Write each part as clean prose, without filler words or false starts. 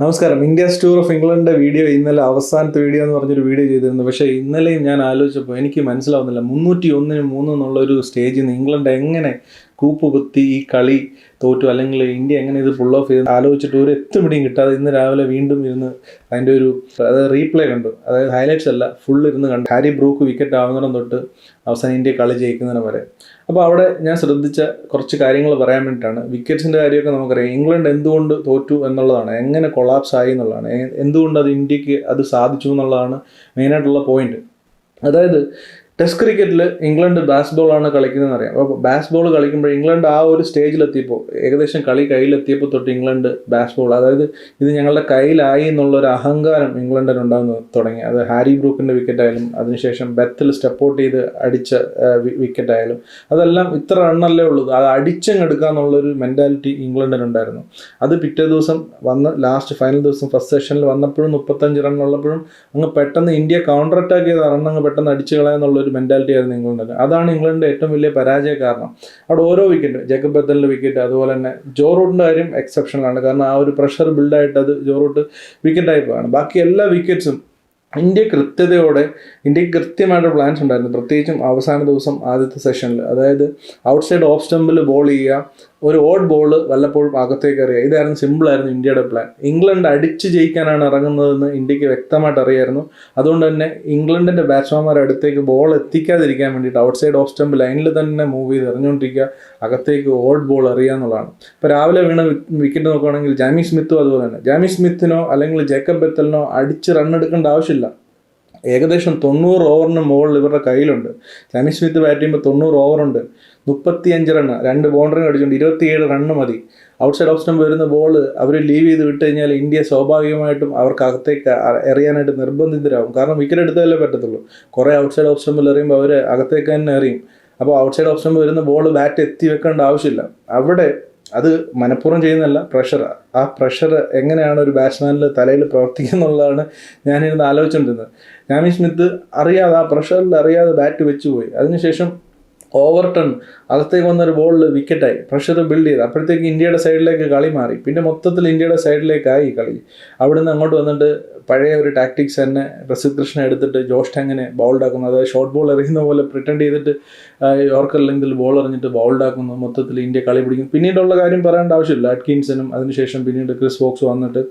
നമസ്കാരം. India's tour of ഇംഗ്ലണ്ടിന്റെ video ഇന്നലെ അവസാനത്തെ വീഡിയോ എന്ന് പറഞ്ഞൊരു വീഡിയോ ചെയ്തിരുന്നു. പക്ഷേ ഇന്നലെയും ഞാൻ ആലോചിച്ചപ്പോൾ എനിക്ക് മനസ്സിലാവുന്നില്ല, 301-3 എന്നുള്ളൊരു സ്റ്റേജിൽ നിന്ന് ഇംഗ്ലണ്ട് എങ്ങനെ കൂപ്പ് കുത്തി ഈ കളി തോറ്റു, അല്ലെങ്കിൽ ഇന്ത്യ എങ്ങനെ ഇത് ഫുൾ ഓഫ് ചെയ്ത് ആലോചിച്ചിട്ട് ഒരു എത്തുപിടിയും കിട്ടാതെ ഇന്ന് രാവിലെ വീണ്ടും ഇരുന്ന് അതിൻ്റെ ഒരു റീപ്ലേ കണ്ടു. അതായത് ഹൈലൈറ്റ്സ് അല്ല, ഫുൾ ഇരുന്ന് കണ്ടു. ഹാരി ബ്രൂക്ക് വിക്കറ്റ് ആവുന്നിടം തൊട്ട് അവസാനം ഇന്ത്യ കളി ജയിക്കുന്നതിന് വരെ. അപ്പോൾ അവിടെ ഞാൻ ശ്രദ്ധിച്ച കുറച്ച് കാര്യങ്ങൾ പറയാൻ വേണ്ടിയിട്ടാണ്. വിക്കറ്റ്സിൻ്റെ കാര്യമൊക്കെ നമുക്കറിയാം. ഇംഗ്ലണ്ട് എന്തുകൊണ്ട് തോറ്റു എന്നുള്ളതാണ്, എങ്ങനെ കൊളാപ്സ് ആയി എന്നുള്ളതാണ്, എന്തുകൊണ്ട് അത് ഇന്ത്യക്ക് അത് സാധിച്ചു എന്നുള്ളതാണ് മെയിനായിട്ടുള്ള പോയിന്റ്. അതായത് ടെസ്റ്റ് ക്രിക്കറ്റിൽ ഇംഗ്ലണ്ട് ബാസ് ബോളാണ് കളിക്കുന്നതെന്ന് അറിയാം. അപ്പോൾ ബാസ് ബോൾ കളിക്കുമ്പോൾ ഇംഗ്ലണ്ട് ആ ഒരു സ്റ്റേജിലെത്തിയപ്പോൾ, ഏകദേശം കളി കയ്യിലെത്തിയപ്പോൾ തൊട്ട് ഇംഗ്ലണ്ട് ബാസ് ബോൾ, അതായത് ഇത് ഞങ്ങളുടെ കയ്യിലായി എന്നുള്ളൊരു അഹങ്കാരം ഇംഗ്ലണ്ടിനുണ്ടാകുന്ന തുടങ്ങി. അത് ഹാരി ബ്രൂക്കിൻ്റെ വിക്കറ്റ് ആയാലും അതിനുശേഷം ബെത്തിൽ സ്റ്റെപ്പ് ഔട്ട് ചെയ്ത് അടിച്ച വിക്കറ്റ് ആയാലും അതെല്ലാം ഇത്ര റണ്ണല്ലേ ഉള്ളൂ, അത് അടിച്ചെടുക്കുക എന്നുള്ളൊരു മെൻറ്റാലിറ്റി ഇംഗ്ലണ്ടിനുണ്ടായിരുന്നു. അത് പിറ്റേ ദിവസം വന്ന് ലാസ്റ്റ് ഫൈനൽ ദിവസം ഫസ്റ്റ് സെഷനിൽ വന്നപ്പോഴും 35 റൺ ഉള്ളപ്പോഴും അങ്ങ് പെട്ടെന്ന് ഇന്ത്യ കൗണ്ടർ അറ്റാക്ക് ചെയ്ത റൺ അങ്ങ് പെട്ടെന്ന് അടിച്ചു കളയാന്നുള്ള ഒരു മെൻറ്റാലിറ്റി ആയിരുന്നു ഇംഗ്ലണ്ടിന്. അതാണ് ഇംഗ്ലണ്ടിൻ്റെ ഏറ്റവും വലിയ പരാജയ കാരണം. അവിടെ ഓരോ വിക്കറ്റ്, ജേക്കബ് ബെത്തലിൻ്റെ വിക്കറ്റ്, അതുപോലെ തന്നെ ജോ റൂട്ടിൻ്റെ കാര്യം എക്സെപ്ഷണലാണ്. കാരണം ആ ഒരു പ്രഷർ ബിൽഡായിട്ട് അത് ജോ റൂട്ട് വിക്കറ്റായി പോവാണ്. ബാക്കി എല്ലാ വിക്കറ്റ്സും ഇന്ത്യക്ക് കൃത്യമായിട്ട് പ്ലാൻസ് ഉണ്ടായിരുന്നു. പ്രത്യേകിച്ചും അവസാന ദിവസം ആദ്യത്തെ സെഷനിൽ, അതായത് ഔട്ട് സൈഡ് ഓഫ് സ്റ്റമ്പിൽ ബോൾ ചെയ്യുക, ഒരു ഓഡ് ബോൾ വല്ലപ്പോഴും അകത്തേക്ക് എറിയുക. ഇതായിരുന്നു സിമ്പിളായിരുന്നു ഇന്ത്യയുടെ പ്ലാൻ. ഇംഗ്ലണ്ട് അടിച്ച് ജയിക്കാനാണ് ഇറങ്ങുന്നതെന്ന് ഇന്ത്യക്ക് വ്യക്തമായിട്ട് അറിയായിരുന്നു. അതുകൊണ്ട് തന്നെ ഇംഗ്ലണ്ടിൻ്റെ ബാറ്റ്സ്മാൻമാർ അടുത്തേക്ക് ബോൾ എത്തിക്കാതിരിക്കാൻ വേണ്ടിയിട്ട് ഔട്ട് സൈഡ് ഓഫ് സ്റ്റമ്പ് ലൈനിൽ തന്നെ മൂവ് ചെയ്ത് എറിഞ്ഞുകൊണ്ടിരിക്കുക, അകത്തേക്ക് ഓഡ് ബോൾ എറിയുക എന്നുള്ളതാണ്. ഇപ്പോൾ രാവിലെ വീണ വിക്കറ്റ് നോക്കുകയാണെങ്കിൽ ജാമി സ്മിത്തും അതുപോലെ തന്നെ. ജാമി സ്മിത്തിനോ അല്ലെങ്കിൽ ജേക്കബ് ബെത്തലിനോ അടിച്ച് റണ്ണെടുക്കേണ്ട ആവശ്യമില്ല. ഏകദേശം 90 ഓവറിന് മുകളിൽ ഇവരുടെ കയ്യിലുണ്ട്. ജാമി സ്മിത്ത് ബാറ്റ് ചെയ്യുമ്പോൾ 90 ഓവറുണ്ട്, 35 റണ്ണ്, 2 ബൗണ്ടറി അടിച്ചുകൊണ്ട് 27 റണ്ണ് മതി. ഔട്ട് സൈഡ് ഓഫ് സ്റ്റമ്പ് വരുന്ന ബോൾ അവർ ലീവ് ചെയ്ത് വിട്ട് കഴിഞ്ഞാൽ ഇന്ത്യ സ്വാഭാവികമായിട്ടും അവർക്ക് അകത്തേക്ക് എറിയാനായിട്ട് നിർബന്ധിതരാകും. കാരണം വിക്കറ്റ് എടുത്താലേ പറ്റത്തുള്ളൂ. കുറേ ഔട്ട് സൈഡ് ഓഫ് സ്റ്റമ്പിൽ എറിയുമ്പോൾ അവർ അകത്തേക്ക് തന്നെ എറിയും. അപ്പോൾ ഔട്ട് സൈഡ് ഓഫ് സ്റ്റമ്പ് വരുന്ന ബോൾ ബാറ്റ് എത്തി വെക്കേണ്ട ആവശ്യമില്ല. അവിടെ അത് മനഃപൂർവ്വം ചെയ്യുന്നതല്ല, പ്രഷർ. ആ പ്രഷർ എങ്ങനെയാണ് ഒരു ബാറ്റ്സ്മാനിൽ തലയിൽ പ്രവർത്തിക്കുന്നുള്ളതാണ് ഞാനിരുന്ന് ആലോചിച്ചുകൊണ്ടിരുന്നത്. ജാമി സ്മിത്ത് അറിയാതെ, ആ പ്രഷറിൽ അറിയാതെ ബാറ്റ് വെച്ച് പോയി. അതിനുശേഷം ഓവർടൺ അകത്തേക്ക് വന്നൊരു ബോളിൽ വിക്കറ്റായി, പ്രഷർ ബിൽഡ് ചെയ്ത്. അപ്പോഴത്തേക്ക് ഇന്ത്യയുടെ സൈഡിലേക്ക് കളി മാറി. പിന്നെ മൊത്തത്തിൽ ഇന്ത്യയുടെ സൈഡിലേക്കായി കളി. അവിടുന്ന് അങ്ങോട്ട് വന്നിട്ട് പഴയ ഒരു ടാക്ടിക്സ് തന്നെ പ്രസിദ്ധ് കൃഷ്ണ എടുത്തിട്ട് ജോഷ് ടാങ്ങിനെ ബൗൾഡ് ആക്കുന്നു. അതായത് ഷോർട്ട് ബോൾ എറിയുന്ന പോലെ പ്രിറ്റൻഡ് ചെയ്തിട്ട് യോർക്കർ ലെങ്തിൽ ബോൾ എറിഞ്ഞിട്ട് ബൗൾഡ് ആക്കുന്നു. മൊത്തത്തിൽ ഇന്ത്യ കളി പിടിക്കും. പിന്നീടുള്ള കാര്യം പറയേണ്ട ആവശ്യമില്ല. അറ്റ്കിൻസനും അതിനുശേഷം പിന്നീട് ക്രിസ് വോക്സ് വന്നിട്ട്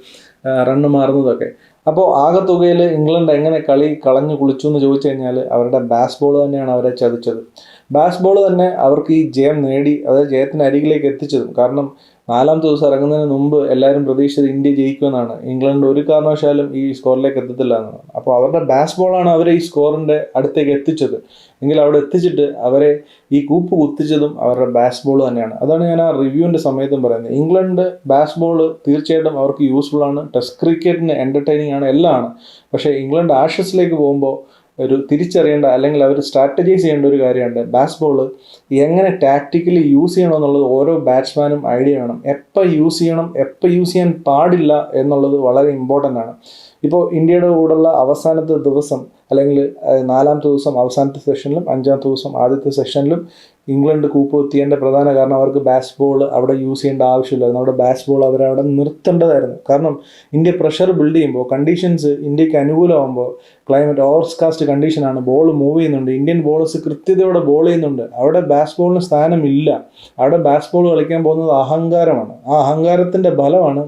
റണ്ണ് മാറുന്നതൊക്കെ. അപ്പോൾ ആകെത്തുകയിൽ ഇംഗ്ലണ്ട് എങ്ങനെ കളി കളഞ്ഞു കുളിച്ചു എന്ന് ചോദിച്ചു കഴിഞ്ഞാൽ അവരുടെ ബാസ് ബോൾ തന്നെയാണ് അവരെ ചതിച്ചത്. ബാസ് ബോൾ തന്നെ അവർക്ക് ഈ ജയം നേടി, അതായത് ജയത്തിന് അരികിലേക്ക് എത്തിച്ചതും. കാരണം 4-ാമത്തെ ദിവസം ഇറങ്ങുന്നതിന് മുമ്പ് എല്ലാവരും പ്രതീക്ഷിച്ചത് ഇന്ത്യ ജയിക്കുമെന്നാണ്. ഇംഗ്ലണ്ട് ഒരു കാരണവശാലും ഈ സ്കോറിലേക്ക് എത്തത്തില്ല എന്നാണ്. അപ്പോൾ അവരുടെ ബാസ് ബോളാണ് അവരെ ഈ സ്കോറിൻ്റെ അടുത്തേക്ക് എത്തിച്ചത്. എങ്കിൽ അവിടെ എത്തിച്ചിട്ട് അവരെ ഈ കൂപ്പ് കുത്തിച്ചതും അവരുടെ ബാസ് ബോൾ തന്നെയാണ്. അതാണ് ഞാൻ ആ റിവ്യൂവിൻ്റെ സമയത്തും പറയുന്നത്. ഇംഗ്ലണ്ട് ബാസ് ബോൾ തീർച്ചയായിട്ടും അവർക്ക് യൂസ്ഫുൾ ആണ്, ടെസ്റ്റ് ക്രിക്കറ്റിന് എൻ്റർടൈനിങ് ആണ്, എല്ലാം ആണ്. പക്ഷേ ഇംഗ്ലണ്ട് ആഷസിലേക്ക് പോകുമ്പോൾ ഒരു തിരിച്ചറിയേണ്ട, അല്ലെങ്കിൽ അവർ സ്ട്രാറ്റജൈസ് ചെയ്യേണ്ട ഒരു കാര്യമുണ്ട്. ബാസ് ബോൾ എങ്ങനെ ടാക്റ്റിക്കലി യൂസ് ചെയ്യണം എന്നുള്ളത് ഓരോ ബാറ്റ്സ്മാനും ഐഡിയ വേണം. എപ്പോൾ യൂസ് ചെയ്യണം, എപ്പോൾ യൂസ് ചെയ്യാൻ പാടില്ല എന്നുള്ളത് വളരെ ഇമ്പോർട്ടൻ്റ് ആണ്. ഇപ്പോൾ ഇന്ത്യയുടെ കൂടെയുള്ള അവസാനത്തെ ദിവസം, അല്ലെങ്കിൽ 4-ാമത്തെ ദിവസം അവസാനത്തെ സെഷനിലും 5-ാമത്തെ ദിവസം ആദ്യത്തെ സെഷനിലും ഇംഗ്ലണ്ട് കൂപ്പ് കുത്തിയതിൻ്റെ പ്രധാന കാരണം അവർക്ക് ബാസ് ബോൾ അവിടെ യൂസ് ചെയ്യേണ്ട ആവശ്യമില്ലായിരുന്നു. അവിടെ ബാസ് ബോൾ അവരവിടെ നിർത്തേണ്ടതായിരുന്നു. കാരണം ഇന്ത്യ പ്രഷർ ബിൽഡ് ചെയ്യുമ്പോൾ, കണ്ടീഷൻസ് ഇന്ത്യക്ക് അനുകൂലമാകുമ്പോൾ, ക്ലൈമറ്റ് ഓവർകാസ്റ്റ് കണ്ടീഷനാണ്, ബോൾ മൂവ് ചെയ്യുന്നുണ്ട്, ഇന്ത്യൻ ബോളേഴ്സ് കൃത്യതയോടെ ബോൾ ചെയ്യുന്നുണ്ട്, അവിടെ ബാസ് ബോളിന് സ്ഥാനമില്ല. അവിടെ ബാസ് ബോൾ കളിക്കാൻ പോകുന്നത് അഹങ്കാരമാണ്. ആ അഹങ്കാരത്തിൻ്റെ ഫലമാണ്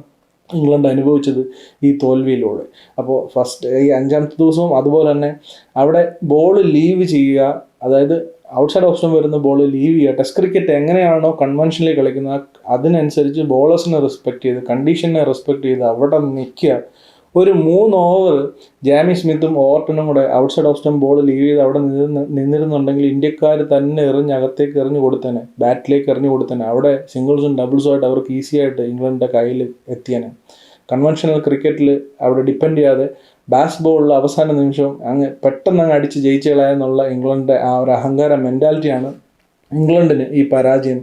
ഇംഗ്ലണ്ട് അനുഭവിച്ചത് ഈ തോൽവിയിലൂടെ. അപ്പോൾ ഈ 5-ാമത്തെ ദിവസവും അതുപോലെ തന്നെ അവിടെ ബോൾ ലീവ് ചെയ്യുക, അതായത് ഔട്ട് സൈഡ് ഓഫ് സ്റ്റമ്പ് വരുന്ന ബോൾ ലീവ് ചെയ്യുക. ടെസ്റ്റ് ക്രിക്കറ്റ് എങ്ങനെയാണോ കൺവെൻഷനിൽ കളിക്കുന്നത് അതിനനുസരിച്ച് ബോളേഴ്സിനെ റെസ്പെക്ട് ചെയ്ത്, കണ്ടീഷനെ റെസ്പെക്ട് ചെയ്ത് അവിടെ നിൽക്കുക. ഒരു 3 ഓവർ ജാമി സ്മിത്തും ഓവർട്ടണും കൂടെ out side of stump ball leave ചെയ്ത് അവിടെ നിന്നിരുന്നുണ്ടെങ്കിൽ ഇന്ത്യക്കാർ തന്നെ അകത്തേക്ക് എറിഞ്ഞു കൊടുത്തേനെ, ബാറ്റിലേക്ക് എറിഞ്ഞു കൊടുത്തേനെ. അവിടെ സിംഗിൾസും ഡബിൾസും ആയിട്ട് അവർക്ക് ഈസി ആയിട്ട് ഇംഗ്ലണ്ടിൻ്റെ കയ്യിൽ എത്തിയേനെ. കൺവെൻഷണൽ ക്രിക്കറ്റിൽ അവിടെ ഡിപ്പെൻഡ് ചെയ്യാതെ ബാസ് ബോളിൽ അവസാന നിമിഷം പെട്ടെന്ന് അടിച്ച് ജയിച്ചു കളയാന്നുള്ള ഇംഗ്ലണ്ടിൻ്റെ ആ ഒരു അഹങ്കാര മെൻറ്റാലിറ്റിയാണ് ഇംഗ്ലണ്ടിന് ഈ പരാജയം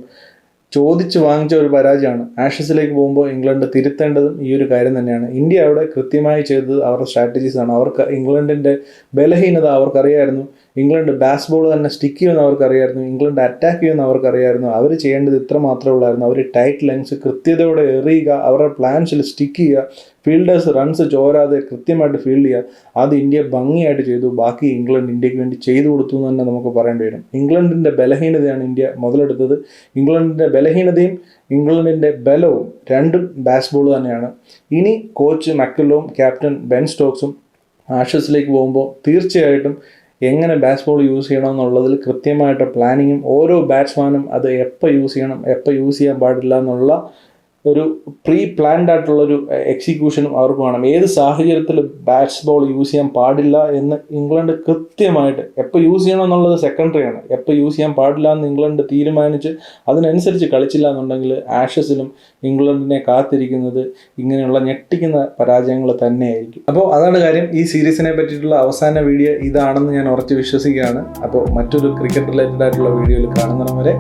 ചോദിച്ച് വാങ്ങിച്ച ഒരു പരാജയമാണ്. ആഷസിലേക്ക് പോകുമ്പോൾ ഇംഗ്ലണ്ട് തിരുത്തേണ്ടതും ഈ ഒരു കാര്യം തന്നെയാണ്. ഇന്ത്യ അവിടെ കൃത്യമായി ചെയ്തത് അവരുടെ സ്ട്രാറ്റജീസാണ്. അവർക്ക് ഇംഗ്ലണ്ടിൻ്റെ ബലഹീനത അവർക്കറിയായിരുന്നു. ഇംഗ്ലണ്ട് ബാസ് ബോൾ തന്നെ സ്റ്റിക്ക് ചെയ്യുമെന്ന് അവർക്കറിയായിരുന്നു. ഇംഗ്ലണ്ട് അറ്റാക്ക് ചെയ്യുമെന്ന് അവർക്കറിയായിരുന്നു. അവർ ചെയ്യേണ്ടത് ഇത്ര മാത്രമേ ഉള്ളായിരുന്നു. അവർ ടൈറ്റ് ലെങ്സ് കൃത്യതയോടെ എറിയുക, അവരുടെ പ്ലാൻസിൽ സ്റ്റിക്ക് ചെയ്യുക, ഫീൽഡേഴ്സ് റൺസ് ചോരാതെ കൃത്യമായിട്ട് ഫീൽഡ് ചെയ്യുക. അത് ഇന്ത്യ ഭംഗിയായിട്ട് ചെയ്തു. ബാക്കി ഇംഗ്ലണ്ട് ഇന്ത്യക്ക് വേണ്ടി ചെയ്തു കൊടുത്തു എന്ന് തന്നെ നമുക്ക് പറയേണ്ടി വരും. ഇംഗ്ലണ്ടിൻ്റെ ബലഹീനതയാണ് ഇന്ത്യ മുതലെടുത്തത്. ഇംഗ്ലണ്ടിൻ്റെ ബലഹീനതയും ഇംഗ്ലണ്ടിൻ്റെ ബലവും രണ്ടും ബാസ് ബോൾ തന്നെയാണ്. ഇനി കോച്ച് മക്കല്ലോം ക്യാപ്റ്റൻ ബെൻ സ്റ്റോക്സും ആഷസിലേക്ക് പോകുമ്പോൾ തീർച്ചയായിട്ടും എങ്ങനെ ബാസ് ബോൾ യൂസ് ചെയ്യണം എന്നുള്ളതിൽ കൃത്യമായിട്ട് പ്ലാനിങ്ങും ഓരോ ബാറ്റ്സ്മാനും അത് എപ്പോൾ യൂസ് ചെയ്യണം എപ്പോൾ യൂസ് ചെയ്യാൻ പാടില്ല എന്നുള്ള ഒരു പ്രീ പ്ലാൻഡ് ആയിട്ടുള്ളൊരു എക്സിക്യൂഷനും അവർക്ക് വേണം. ഏത് സാഹചര്യത്തിൽ ബാറ്റ്സ് ബോൾ യൂസ് ചെയ്യാൻ പാടില്ല എന്ന് ഇംഗ്ലണ്ട് കൃത്യമായിട്ട് എപ്പോൾ യൂസ് ചെയ്യണം എന്നുള്ളത് സെക്കൻഡറിയാണ്. എപ്പോൾ യൂസ് ചെയ്യാൻ പാടില്ല എന്ന് ഇംഗ്ലണ്ട് തീരുമാനിച്ച് അതിനനുസരിച്ച് കളിച്ചില്ല എന്നുണ്ടെങ്കിൽ ആഷസിലും ഇംഗ്ലണ്ടിനെ കാത്തിരിക്കുന്നത് ഇങ്ങനെയുള്ള ഞെട്ടിക്കുന്ന പരാജയങ്ങൾ തന്നെയായിരിക്കും. അപ്പോൾ അതാണ് കാര്യം. ഈ സീരീസിനെ പറ്റിയിട്ടുള്ള അവസാന വീഡിയോ ഇതാണെന്ന് ഞാൻ ഉറച്ച് വിശ്വസിക്കുകയാണ്. അപ്പോൾ മറ്റൊരു ക്രിക്കറ്റ് റിലേറ്റഡ് ആയിട്ടുള്ള വീഡിയോയിൽ കാണുന്നവരെ